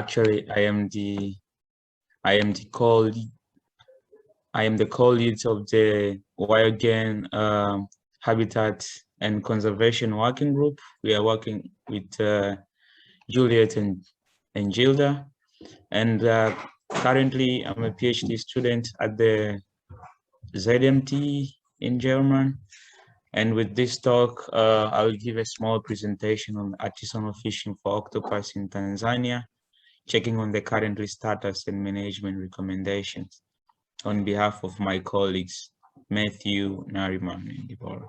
Actually, I am the co-lead of the WIOGEN Habitat and Conservation Working Group. We are working with Juliet and Gilda, and currently I'm a PhD student at the ZMT in Germany. And with this talk, I will give a small presentation on artisanal fishing for octopus in Tanzania, checking on the current status and management recommendations on behalf of my colleagues, Matthew, Nariman, and Deborah.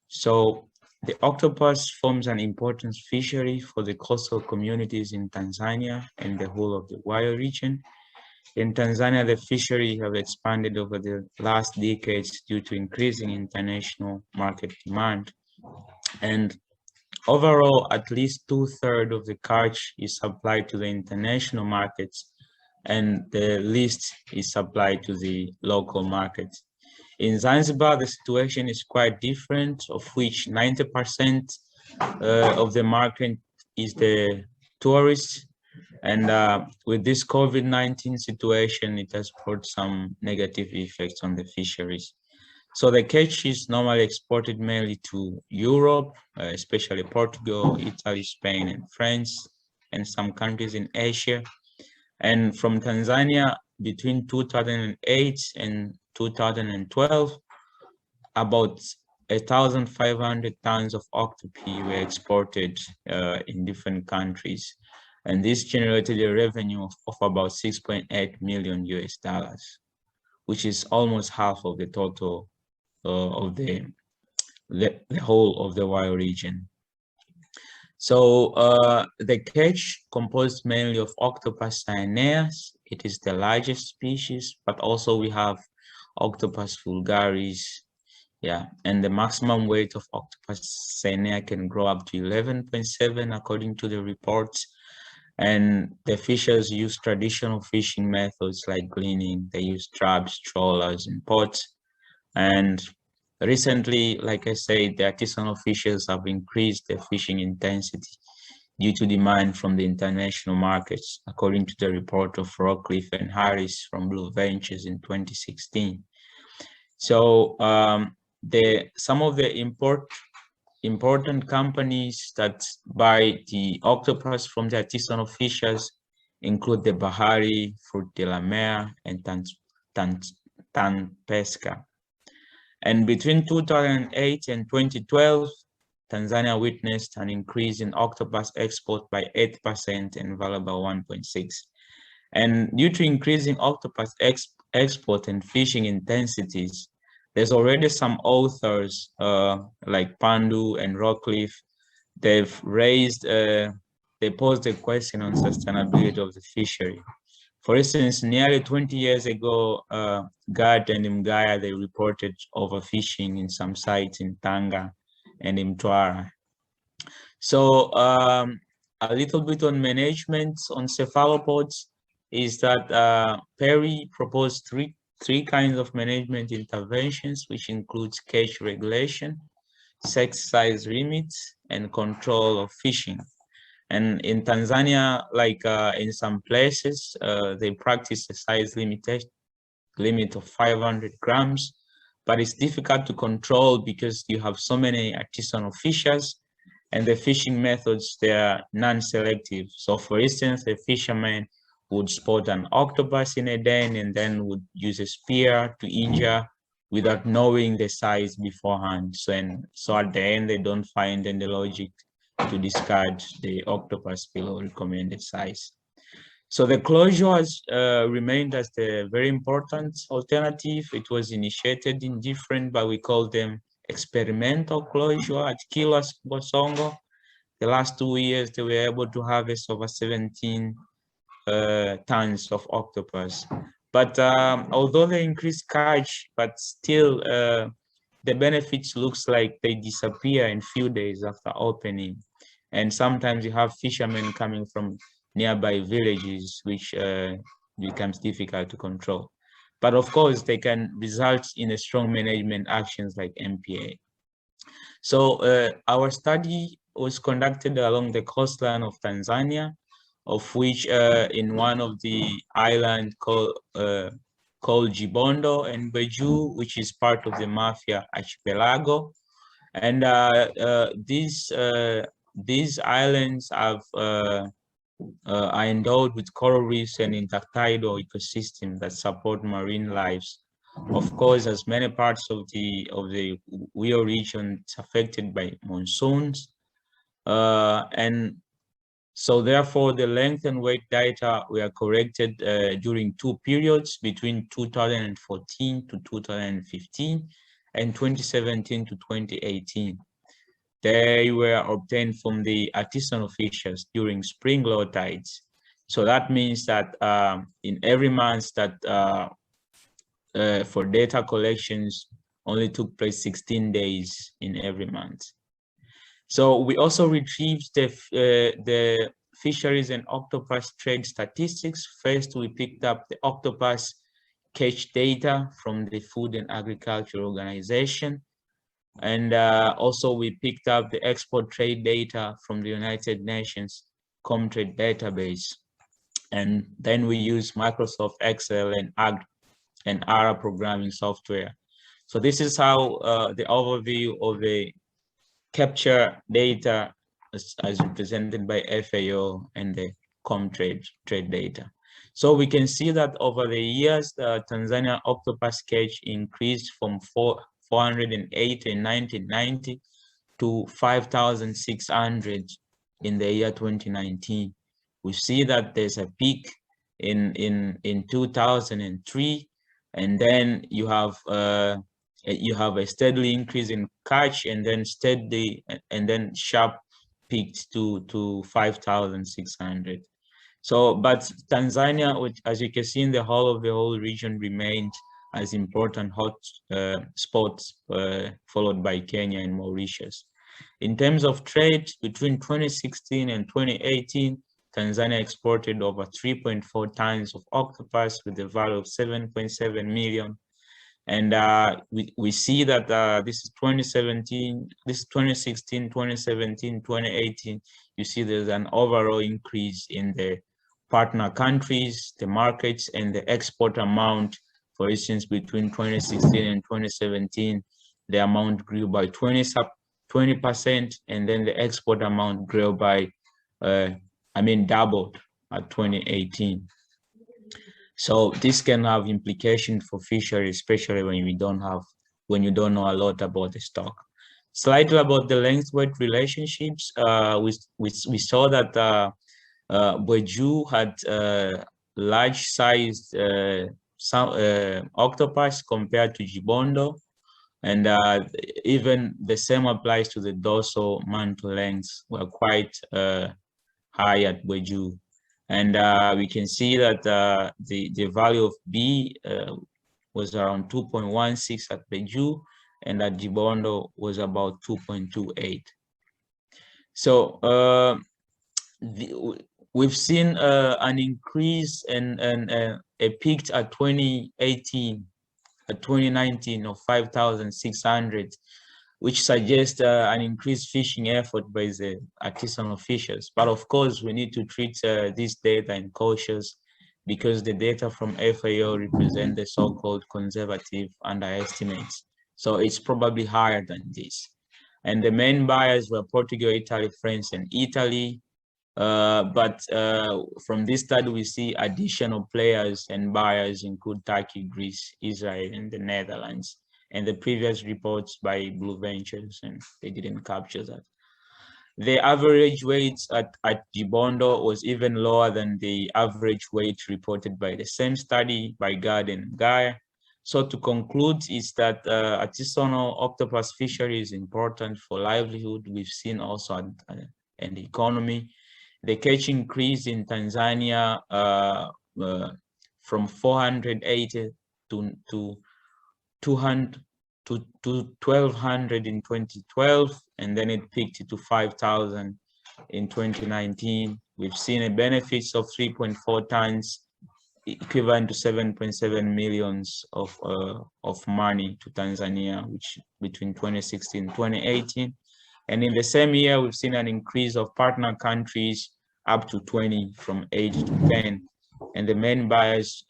So the octopus forms an important fishery for the coastal communities in Tanzania and the whole of the WIO region. In Tanzania, the fishery have expanded over the last decades due to increasing international market demand. And overall, at least 2/3 of the catch is supplied to the international markets, and the least is supplied to the local markets. In Zanzibar, the situation is quite different, of which 90% of the market is the tourists. And with this COVID-19 situation, it has brought some negative effects on the fisheries. So the catch is normally exported mainly to Europe, especially Portugal, Italy, Spain, and France, and some countries in Asia. And from Tanzania, between 2008 and 2012, about 1,500 tons of octopi were exported in different countries. And this generated a revenue of about 6.8 million US dollars, which is almost half of the total of the whole of the WIO region. So the catch composed mainly of octopus cyaneus. It is the largest species, but also we have octopus vulgaris. Yeah, and the maximum weight of octopus cyanea can grow up to 11.7 according to the reports. And the fishers use traditional fishing methods like gleaning. They use traps, trawlers, and pots. And recently, like I said, the artisanal fishers have increased their fishing intensity due to demand from the international markets, according to the report of Rockcliffe and Harris from Blue Ventures in 2016. So some of the important companies that buy the octopus from the artisanal fishers include the Bahari, Fruit de la Mer, and Tan Pesca. And between 2008 and 2012, Tanzania witnessed an increase in octopus export by 8% and valuable 1.6. And due to increasing octopus export and fishing intensities, there's already some authors like Pandu and Rockcliffe. They've raised, they posed a question on sustainability of the fishery. For instance, nearly 20 years ago, Gad and Mgaya, they reported overfishing in some sites in Tanga and in Mtwara. So a little bit on management on cephalopods is that Perry proposed three kinds of management interventions, which includes catch regulation, sex size limits, and control of fishing. And in Tanzania, like in some places, they practice a size limit of 500 grams, but it's difficult to control because you have so many artisanal fishers, and the fishing methods, they are non-selective. So for instance, a fisherman would spot an octopus in a den and then would use a spear to injure without knowing the size beforehand. So at the end, they don't find any logic to discard the octopus below recommended size. So the closure has remained as the very important alternative. It was initiated in different, but we call them experimental closure at Kilwa Bosongo. The last 2 years, they were able to harvest over 17 tons of octopus. But although they increased catch, but still the benefits looks like they disappear in few days after opening. And sometimes you have fishermen coming from nearby villages, which becomes difficult to control. But of course, they can result in a strong management actions like MPA. So our study was conducted along the coastline of Tanzania, of which in one of the islands called Gibondo and Beju, which is part of the Mafia archipelago. And these islands have are endowed with coral reefs and intertidal ecosystems that support marine lives. Of course, as many parts of the WIO region is affected by monsoons, and so therefore the length and weight data were corrected during two periods between 2014 to 2015 and 2017 to 2018. They were obtained from the artisanal fishers during spring low tides. So that means that in every month that for data collections only took place 16 days in every month. So we also retrieved the fisheries and octopus trade statistics. First, we picked up the octopus catch data from the Food and Agriculture Organization. And also we picked up the export trade data from the United Nations Comtrade database. And then we use Microsoft Excel and ARA programming software. So this is how the overview of the capture data as represented by FAO and the Comtrade trade data. So we can see that over the years, the Tanzania octopus catch increased from 408 in 1990 to 5,600 in the year 2019. We see that there's a peak in 2003, and then you have a steadily increase in catch, and then steady and then sharp peaked to 5,600. So, but Tanzania, which, as you can see in the whole region, remained as important hot spots, followed by Kenya and Mauritius. In terms of trade, between 2016 and 2018, Tanzania exported over 3.4 tons of octopus with a value of 7.7 million. And we see that this is 2017, this is 2016, 2017, 2018. You see there's an overall increase in the partner countries, the markets, and the export amount. For instance, between 2016 and 2017, the amount grew by 20%, and then the export amount grew by, doubled at 2018. So this can have implications for fisheries, especially when you don't know a lot about the stock. Slightly about the length-weight relationships, we saw that Beju had large-sized octopus compared to Gibondo, and even the same applies to the dorsal mantle lengths, were quite high at Beju. And we can see that the value of B was around 2.16 at Beju, and at Gibondo was about 2.28. So we've seen an increase and a peak at 2018, at 2019 of 5,600, which suggests an increased fishing effort by the artisanal fishers. But of course, we need to treat this data in cautious, because the data from FAO represent the so-called conservative underestimates. So it's probably higher than this. And the main buyers were Portugal, Italy, France, and Italy. But from this study, we see additional players and buyers include Turkey, Greece, Israel, and the Netherlands. And the previous reports by Blue Ventures, and they didn't capture that. The average weight at Gibondo was even lower than the average weight reported by the same study by Gard and Gaia. So to conclude is that artisanal octopus fishery is important for livelihood. We've seen also an economy. The catch increase in Tanzania from 480 to 1,200 in 2012, and then it peaked to 5,000 in 2019. We've seen a benefits of 3.4 tons, equivalent to 7.7 millions of money to Tanzania, which between 2016 and 2018. And in the same year, we've seen an increase of partner countries up to 20 from 8 to 10. And the main buyers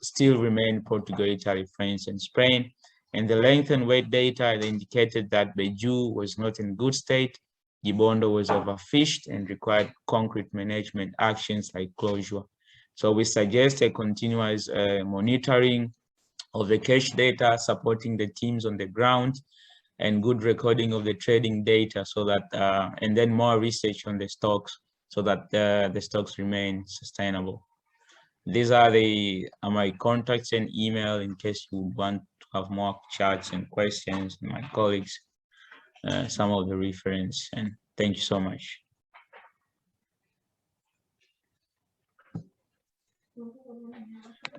still remain Portugal, Italy, France, and Spain. And the length and weight data indicated that Beju was not in good state. Gibondo was overfished and required concrete management actions like closure. So we suggest a continuous monitoring of the cache data, supporting the teams on the ground, and good recording of the trading data, so that and then more research on the stocks, so that the stocks remain sustainable. These are my contacts and email in case you want to have more chats and questions. My colleagues, some of the reference, and thank you so much.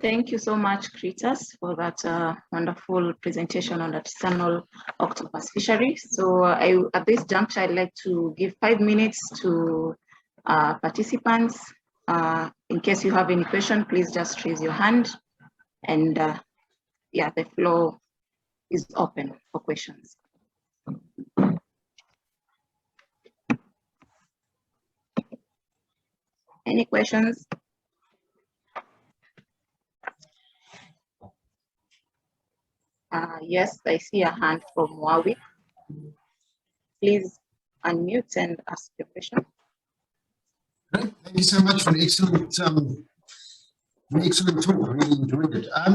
Thank you so much, Cretus, for that wonderful presentation on artisanal octopus fishery. So at this juncture, I'd like to give 5 minutes to participants. In case you have any question, please just raise your hand. And yeah, the floor is open for questions. Any questions? Yes, I see a hand from Warwick. Please unmute and ask your question. Thank you so much for an excellent talk. Really enjoyed it. I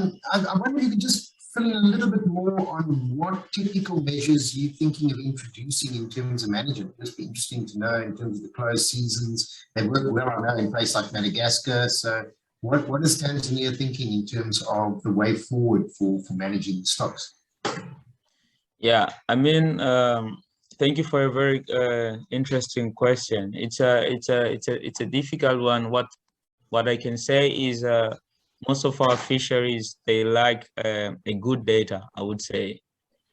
wonder if you could just fill in a little bit more on what technical measures you're thinking of introducing in terms of management. It'd just be interesting to know in terms of the closed seasons. They work well, I know, in places like Madagascar. So what is Tanzania thinking in terms of the way forward for managing the stocks? Yeah, I mean, thank you for a very interesting question. It's a difficult one. What I can say is most of our fisheries, they lack a good data, I would say.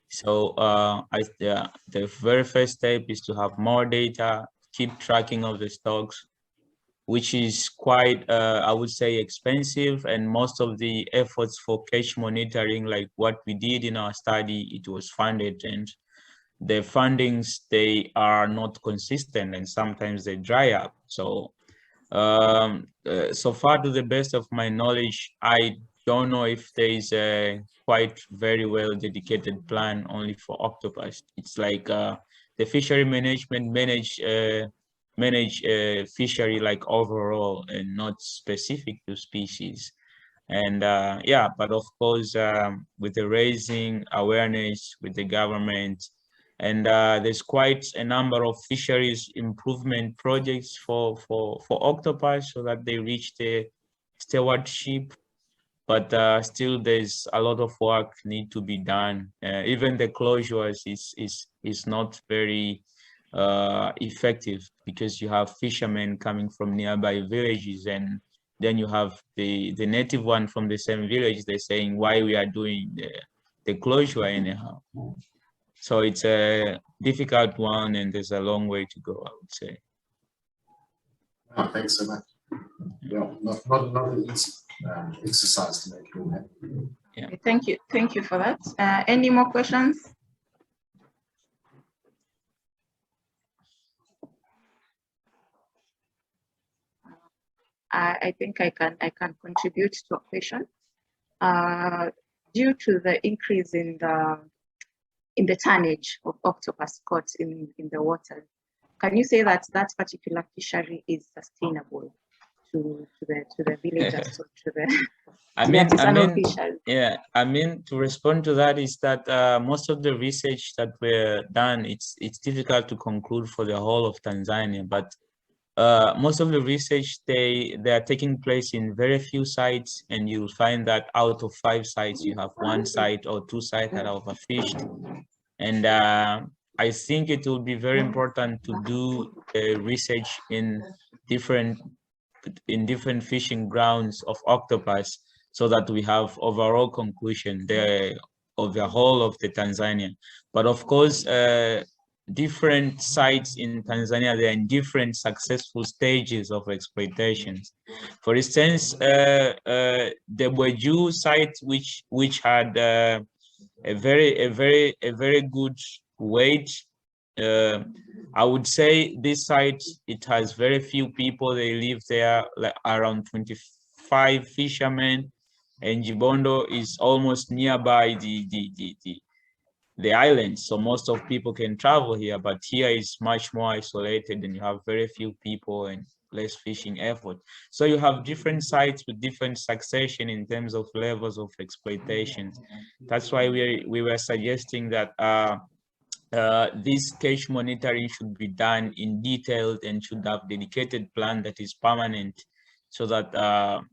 So the very first step is to have more data, keep tracking of the stocks, which is quite, I would say, expensive. And most of the efforts for cache monitoring, like what we did in our study, it was funded, and the fundings, they are not consistent, and sometimes they dry up. So so far, to the best of my knowledge, I don't know if there is a quite very well dedicated plan only for octopus. It's like the fishery management manage fishery like overall and not specific to species. And yeah, but of course, with the raising awareness with the government, and there's quite a number of fisheries improvement projects for octopus, so that they reach the stewardship. But still, there's a lot of work need to be done. Even the closures is not very effective, because you have fishermen coming from nearby villages, and then you have the native one from the same village. They're saying why we are doing the closure anyhow. So it's a difficult one, and there's a long way to go, I would say. Oh, thanks so much. Yeah, not an easy exercise to make it all happen. Yeah. Thank you for that. Any more questions? I think I can contribute to a question. Due to the increase in the tonnage of octopus caught in the water, can you say that that particular fishery is sustainable to the villagers, or to the yeah, I mean, to respond to that is that most of the research that were done, it's difficult to conclude for the whole of Tanzania, but most of the research, they are taking place in very few sites, and you'll find that out of 5 sites, you have 1 site or 2 sites that are overfished. And I think it will be very important to do research in different fishing grounds of octopus, so that we have overall conclusion of the whole of the Tanzania. But of course, different sites in Tanzania, they are in different successful stages of exploitations. For instance, the Bweju site, which had a very good weight, I would say this site, it has very few people. They live there, like around 25 fishermen, and Jibondo is almost nearby the island. So most of people can travel here, but here is much more isolated and you have very few people and less fishing effort. So you have different sites with different succession in terms of levels of exploitation. That's why we were suggesting that this catch monitoring should be done in detail and should have dedicated plan that is permanent, so that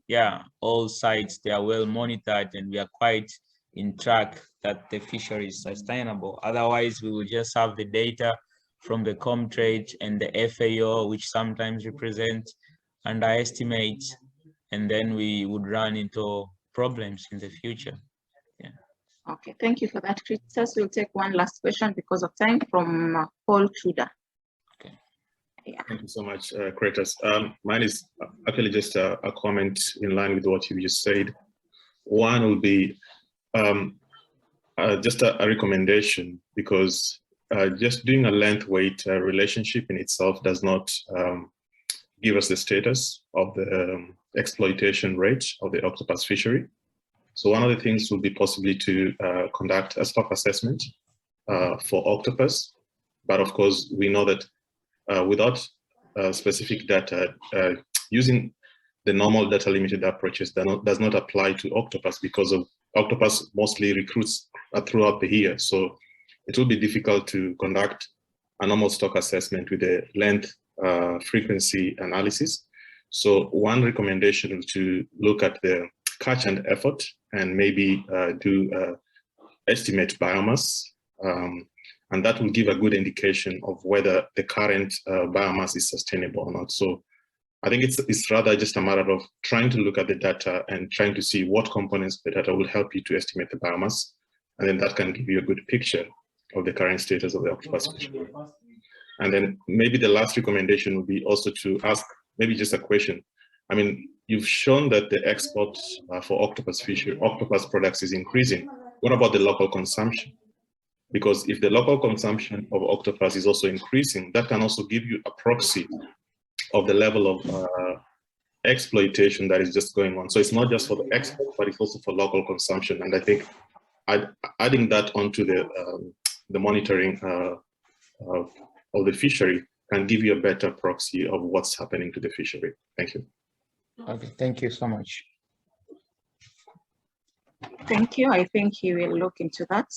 yeah, all sites, they are well monitored and we are quite in track that the fishery is sustainable. Otherwise, we will just have the data from the Comtrade and the FAO, which sometimes represent underestimates, and then we would run into problems in the future. Yeah. Okay, thank you for that, Cretus. We'll take one last question because of time from Paul Tudor. Okay. Yeah. Thank you so much, Cretus. Mine is actually just a comment in line with what you just said. One will be just a recommendation, because just doing a length-weight relationship in itself does not give us the status of the exploitation rate of the octopus fishery. So one of the things would be possibly to conduct a stock assessment for octopus. But of course, we know that without specific data, using the normal data limited approaches does not apply to octopus, because of octopus mostly recruits throughout the year. So it will be difficult to conduct a normal stock assessment with a length frequency analysis. So one recommendation is to look at the catch and effort and maybe do estimate biomass. And that will give a good indication of whether the current biomass is sustainable or not. So I think it's rather just a matter of trying to look at the data and trying to see what components of the data will help you to estimate the biomass. And then that can give you a good picture of the current status of the octopus fishery. And then maybe the last recommendation would be also to ask maybe just a question. I mean, you've shown that the export for octopus products is increasing. What about the local consumption? Because if the local consumption of octopus is also increasing, that can also give you a proxy of the level of exploitation that is just going on. So it's not just for the export, but it's also for local consumption. And I think adding that onto the monitoring of the fishery can give you a better proxy of what's happening to the fishery. Thank you. Okay, thank you so much. Thank you. I think he will look into that.